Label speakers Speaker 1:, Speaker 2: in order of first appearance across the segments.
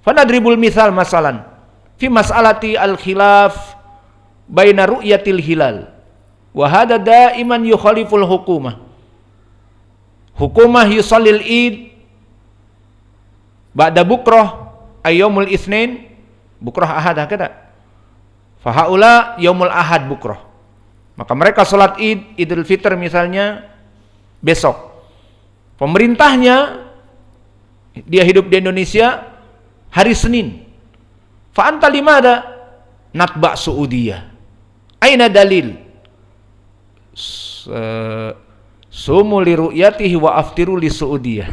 Speaker 1: Fanadribul misal masalan fi mas'alati al-khilaf baina ru'yatil hilal wa hada daiman yukhaliful hukumah. Hukumah yusallil id ba'da bukrah ayyamul itsnain bukrah ahad hakada. Fa haula yaumul ahad bukrah. Maka mereka salat id, Idul Fitr misalnya besok. Pemerintahnya dia hidup di Indonesia hari Senin. Fa anta limada natba Saudiyah. Aina dalil? Sumu li ru'yatihi wa aftiru li Saudiyah.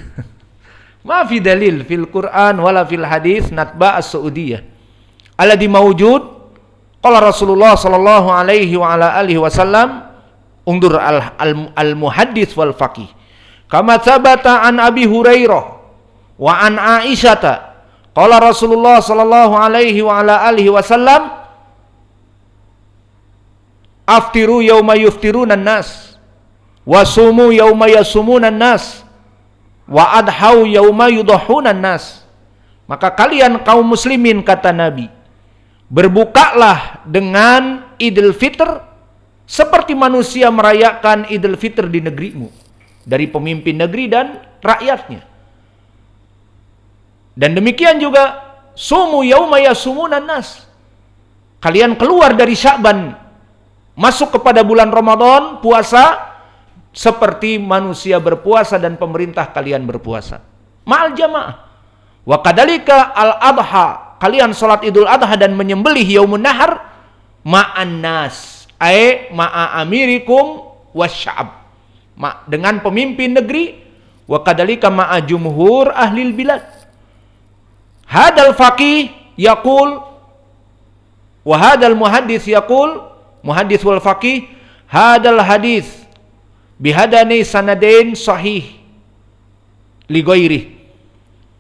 Speaker 1: Ma fi dalil fil Quran wala fil hadis natba as-Saudiyah. Alladhi mawjud qala Rasulullah sallallahu alaihi wa ala alihi wasallam undur al-muhaddits wal faqih. Kama tsabata an Abi Hurairah wa an Aisyata qala Rasulullah sallallahu alaihi wa ala alihi wasallam aftiru yauma yuftirunan nas wa sumu yauma yasumunan nas wa adhau yauma yudhahunan nas. Maka kalian kaum muslimin, kata Nabi, berbukalah dengan Idul Fitr seperti manusia merayakan Idul Fitr di negerimu, dari pemimpin negeri dan rakyatnya. Dan demikian juga sumu yauma yasumunan nas. Kalian keluar dari Sya'ban masuk kepada bulan Ramadan, puasa seperti manusia berpuasa dan pemerintah kalian berpuasa. Ma'al jamaah. Wa kadalika al-adha, kalian salat Idul Adha dan menyembelih yaumun nahar ma'an nas, ay ma'a amirikum wasya'ab, dengan pemimpin negeri, wa kadalika ma'a jumhur ahlil bilad. Hadal faqih yaqul wa hadal muhaddits yaqul, muhaddits wal faqih, hadal hadits bihadani sanadain sahih li ghairi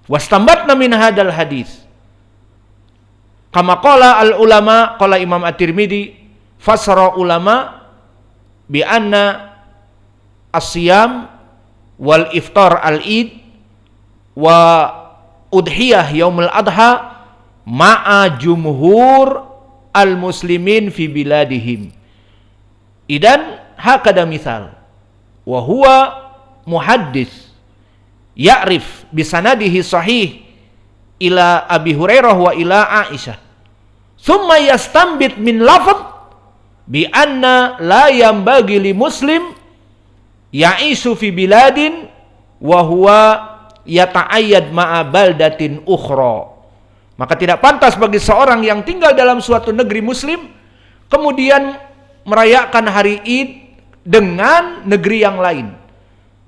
Speaker 1: wastambatna min hadal hadits kama qala al ulama, qala Imam At-Tirmidzi, fasara ulama bi anna as-siyam wal iftar al-id wa udhiyah yaumul adha ma'a jumhur al-muslimin fi biladihim. Idan hakada misal wa huwa muhaddits ya'rif bisanadihi sahih ila Abi Hurairah wa ila Aisyah, thumma yastambit min lafadh bi anna la yambagi li muslim ya'isu fi biladin wa huwa yata'ayyad ma'a baldatin ukhra. Maka tidak pantas bagi seorang yang tinggal dalam suatu negeri muslim kemudian merayakan hari Id dengan negeri yang lain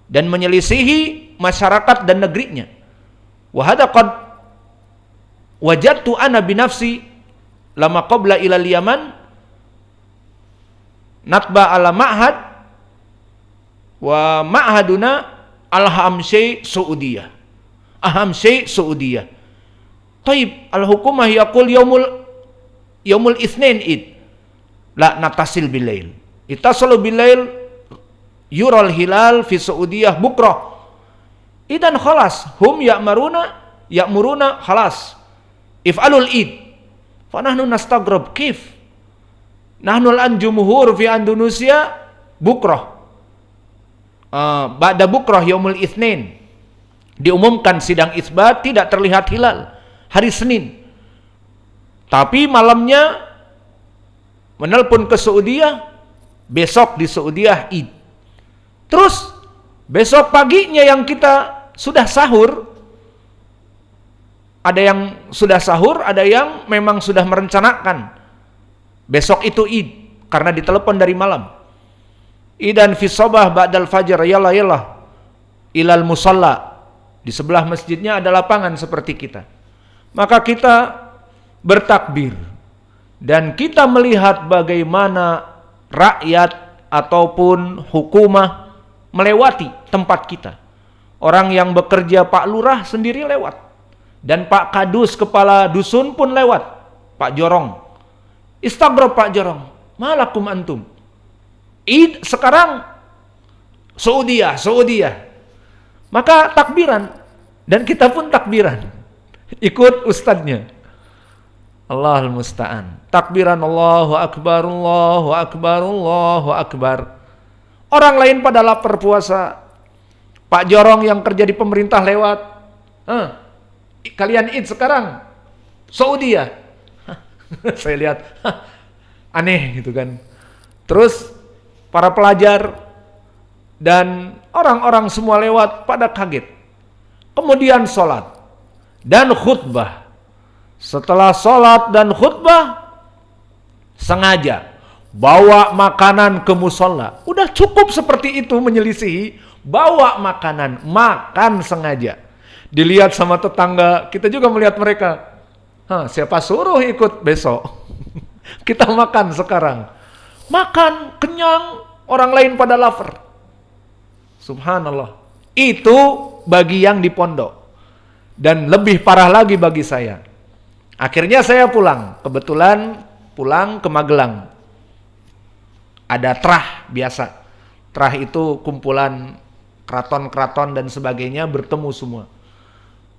Speaker 1: dan menyelisihi masyarakat dan negerinya. Wa hadha qad wajadtu ana binafsi lama qabla ila al-Yaman natba ala ma'had wa ma'haduna al-Hamsyi Saudiyah. Ahamsyi Saudiyah. Taib al-hukumah yaqul yaumul itsnain id. La natasil bilail. Itasalu bilail yural hilal fi Saudiyah bukrah. Idan khalas hum ya'muruna khalas. If'alul id. Fa nahnu nastagrab kif. Nahnu al-an jumhur fi Indonesia bukrah. Ba'da bukrah yaumul itsnain. Diumumkan sidang isbat tidak terlihat hilal hari Senin. Tapi malamnya menelpon ke Saudiyah, besok di Saudiyah Id. Terus besok paginya yang kita sudah sahur, ada yang sudah sahur, ada yang memang sudah merencanakan besok itu Id karena ditelepon dari malam. Idan fi sabah ba'dal fajr yalla ilal musalla. Di sebelah masjidnya ada lapangan seperti kita. Maka kita bertakbir dan kita melihat bagaimana rakyat ataupun hukumah melewati tempat kita. Orang yang bekerja Pak Lurah sendiri lewat dan Pak Kadus kepala dusun pun lewat, Pak Jorong. Istagrab Pak Jorong, malakum antum. Id sekarang Saudiyah. Maka takbiran dan kita pun takbiran. ikut ustadznya. Allahul musta'an. Takbiran Allahu akbar, Allahu akbar, Allahu akbar. Orang lain pada lapar puasa. Pak Jorong yang kerja di pemerintah lewat. Kalian Id sekarang Saudi ya? Saya lihat aneh gitu kan. Terus para pelajar dan orang-orang semua lewat pada kaget. Kemudian sholat dan khutbah. Setelah sholat dan khutbah, sengaja bawa makanan ke musola. Udah cukup seperti itu menyelisihi, bawa makanan, makan sengaja. Dilihat sama tetangga, kita juga melihat mereka. Siapa suruh ikut besok? Kita makan sekarang. Makan, kenyang, orang lain pada lapar. Subhanallah. Itu bagi yang di pondok. Dan lebih parah lagi bagi saya. Akhirnya saya pulang. Kebetulan pulang ke Magelang. Ada trah biasa. Trah itu kumpulan keraton-keraton dan sebagainya bertemu semua.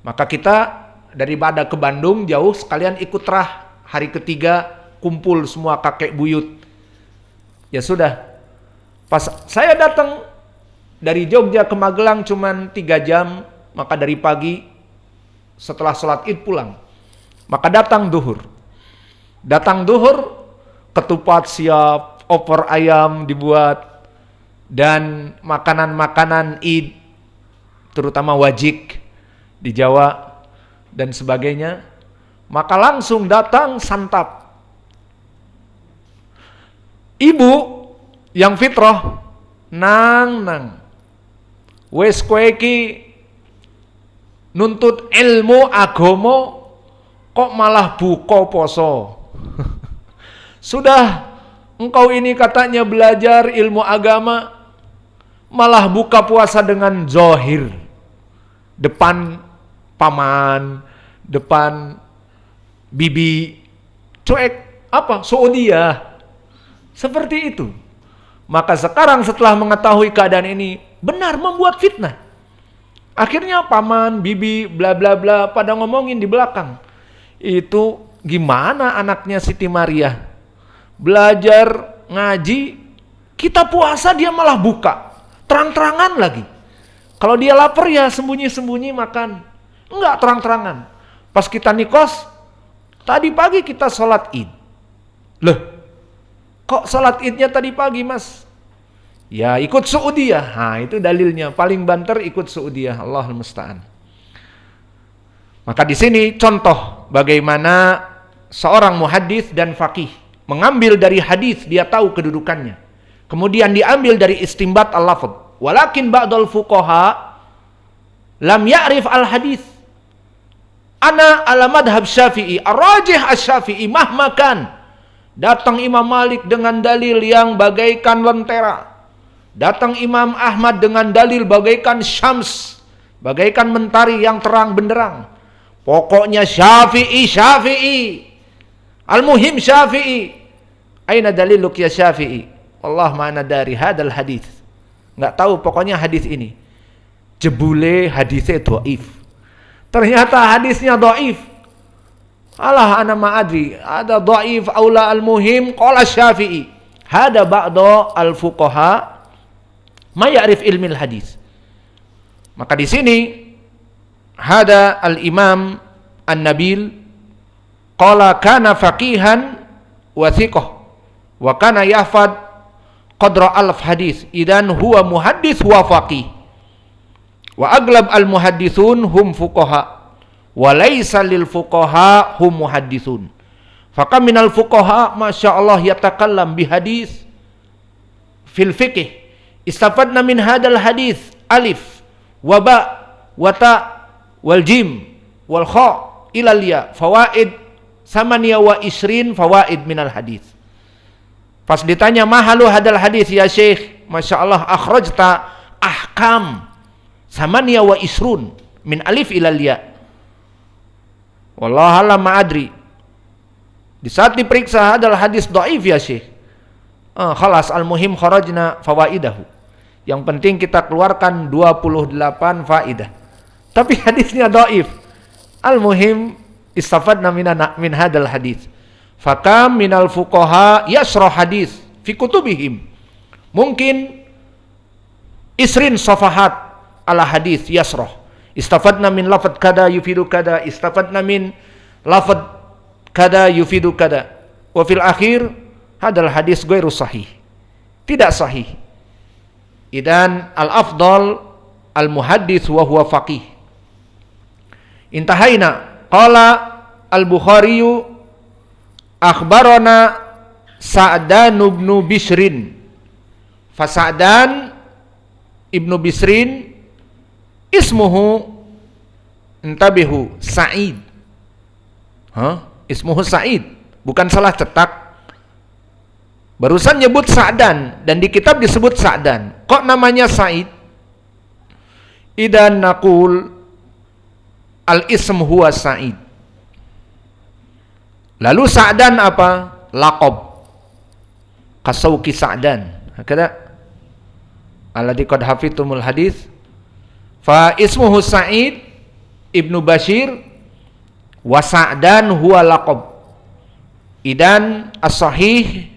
Speaker 1: Maka kita daripada ke Bandung jauh sekalian ikut trah. Hari ketiga kumpul semua kakek buyut. Ya sudah. Pas saya datang dari Jogja ke Magelang cuman 3 jam. Maka dari pagi setelah sholat Id pulang. Maka datang duhur. Datang duhur, ketupat siap, opor ayam dibuat, dan makanan-makanan Id, terutama wajik di Jawa, dan sebagainya. Maka langsung datang santap. Ibu yang fitrah, nang. Wes kueki nuntut ilmu agomo, kok malah buka poso? Sudah engkau ini katanya belajar ilmu agama, malah buka puasa dengan zohir. Depan paman, depan bibi, cuek, apa? Saudiah. Seperti itu. Maka sekarang setelah mengetahui keadaan ini, benar membuat fitnah. Akhirnya paman, bibi, bla bla bla pada ngomongin di belakang. Itu gimana anaknya Siti Maria belajar ngaji, kita puasa dia malah buka terang-terangan lagi. Kalau dia lapar ya sembunyi-sembunyi makan, enggak terang-terangan. Pas kita nikos, tadi pagi kita sholat Id. Loh, kok sholat Idnya tadi pagi mas? Ya ikut Saudiah. Nah itu dalilnya, paling banter ikut Saudiah. Allahul musta'an. Maka di sini contoh bagaimana seorang muhaddits dan faqih mengambil dari hadis, dia tahu kedudukannya. Kemudian diambil dari istimbat al-lafadz. Walakin ba'dal fuqaha lam ya'rif al-hadis. Ana ala madhab Syafi'i, ar-rajih asy-Syafi'i mahma kan. Datang Imam Malik dengan dalil yang bagaikan lentera. Datang Imam Ahmad dengan dalil bagaikan syams, bagaikan mentari yang terang benderang. Pokoknya Syafi'i. Al-muhim Syafi'i. Aina daliluk ya Syafi'i? Allah ma'ana dari hadal hadis. Enggak tahu pokoknya hadis ini. Jebule hadisnya dhaif. Ternyata hadisnya dhaif. Alah ana ma'adri. Ada dhaif aula al-muhim qala Syafi'i. Hada ba'da al-fuqaha ma ya'rif ilmil hadis. Maka di sini hada al-imam an-nabil qala kana faqihan wa thiqah wa kana yahfad qadra alf hadis idan huwa muhaddits wa faqih wa aglab al-muhaddithun hum fuqaha wa laysa lil fuqaha hum muhaddithun. Faka minal fuqaha masyaallah yatakallam bi hadis fil fiqh istafadna min hadal hadis alif wa ba wa ta wal jim wal kha ilal ya fawaid samaniya wa isrin fawaid minal hadis. Pas ditanya mahalu hadal hadis ya syekh, masyaallah akhrajta ahkam samaniya wa isrun min alif ilal ya. Wallahualam ma'adri. Di saat diperiksa adalah hadis dhaif ya syekh. Khalas al-muhim kharajna fawaidahu. Yang penting kita keluarkan 28 faidah. Tapi hadisnya dhaif. Al-muhim istafadna min hadal hadis. Fakam minal fuqaha yasrah hadis fi kutubihim. Mungkin isrin safahat ala hadis yasrah. Istafadna min lafad kada yufidu kada, istafadna min lafad kada yufidu kada. Wa fil akhir hadal hadis ghairu sahih. Tidak sahih. Idan al-afdal al-muhaddits wa huwa faqih. Intahaina qala al-Bukhari akhbarana Sa'dan ibn Bishrin. Fa Sa'dan ibn Bishrin ismuhu intabihu Sa'id. Ismuhu Sa'id, bukan salah cetak. Barusan nyebut Sa'dan dan di kitab disebut Sa'dan. Kok namanya Sa'id? Idan naqul al-ism huwa Sa'id. Lalu Sa'dan apa? Laqab. Kasauki Sa'dan. Hakada alladzi qad hafidtumul hadis. Fa ismuhu Sa'id ibnu Bashir wa Sa'dan huwa laqab. Idan as-sahih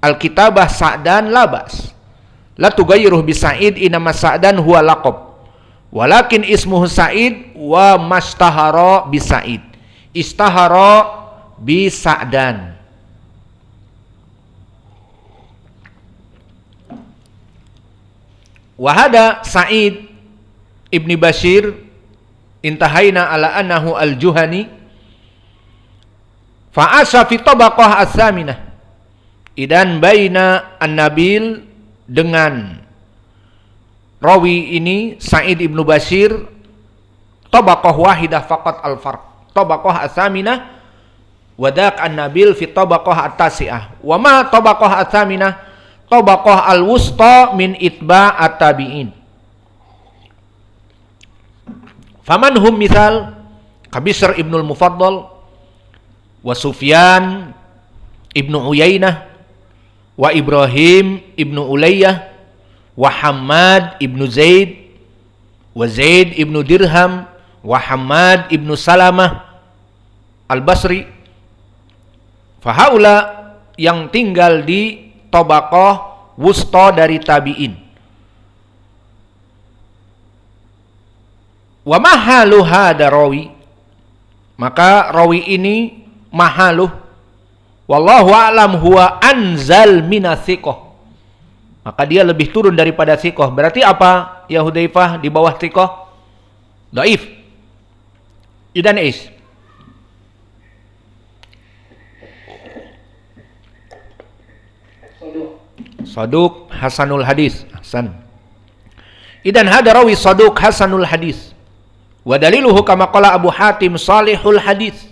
Speaker 1: al-kitabah Sa'dan labas. La tughayyiruh bi Sa'id inama Sa'dan huwa laqab. Walakin ismuhu Sa'id wa mashtahara bi Sa'id. Istahara bi Sa'dan. Wa hada Sa'id ibni Bashir intahaina ala annahu al-Juhani fa'asha fi tabaqah as-saminah. Idan baina an-Nabil dengan rawi ini Sa'id ibnu Bashir tabaqah wahidah faqat al-farq. Tabaqah as-saminah wa dak an-Nabil fi tabaqah at-tasi'ah. Wa ma tabaqah as-saminah? Tabaqah al-wusta min itba' at-tabi'in. Faman hum misal Kabisr ibnul Mufaddal wa Sufyan ibnu Uyainah wa Ibrahim ibnu Ulayyah wa Hammad ibnu Zaid wa Zaid ibnu Dirham wa Hammad ibnu Salamah al-Basri. Fahaula yang tinggal di tabaqah wusta dari tabi'in. Wa mahalu hada rawi, maka rawi ini mahaluh wallahu a'lam huwa anzal minathiqah, maka dia lebih turun daripada thiqah. Berarti apa ya Hudzaifah di bawah thiqah? Dhaif. Idan is saduq hasanul hadis. Hasan. Idan hada rawi saduq hasanul hadis. Wa daliluhu kama qala Abu Hatim salihul hadis.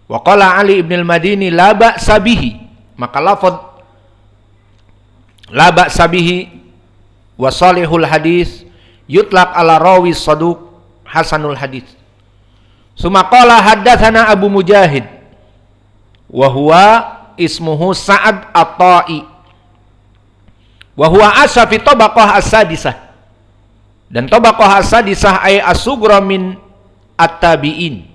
Speaker 1: Wa qala Ali ibn al-Madini la ba'sa bihi. Maka lafaz la ba'sa bihi wa salihul hadis yutlaq ala rawi saduq hasanul hadis. Suma qala haddatsana Abu Mujahid wa huwa ismuhu Sa'ad at-Ta'i wa huwa asha fi tabaqah as-sadisah. Dan tabaqah as-sadisah ay as-sughra min at-tabi'in.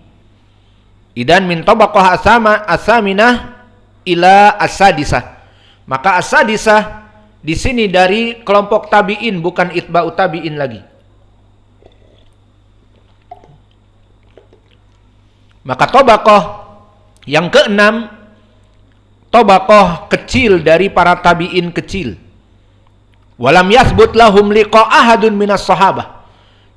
Speaker 1: Idan min tabaqah as-saminah ila as-sadisah. Maka as-sadisah di sini dari kelompok tabi'in, bukan itba'u tabi'in lagi. Maka tabaqah yang keenam, tabaqah kecil dari para tabi'in kecil. Walam yathbut lahum liqa ahadun minas sahabah.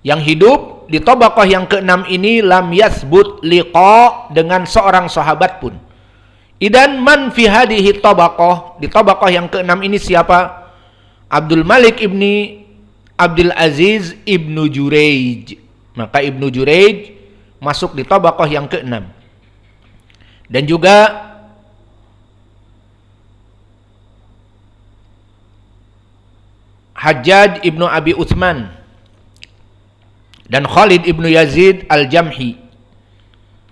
Speaker 1: Yang hidup di tabaqah yang keenam ini lam yathbut liqa dengan seorang sahabat pun. Idan man fi hadhihi tabaqah, di tabaqah yang keenam ini siapa? Abdul Malik ibni Abdul Aziz ibnu Juraij. Maka Ibnu Juraij masuk di tabaqah yang keenam. Dan juga Hajjaj ibnu Abi Utsman dan Khalid ibnu Yazid al-Jamhi.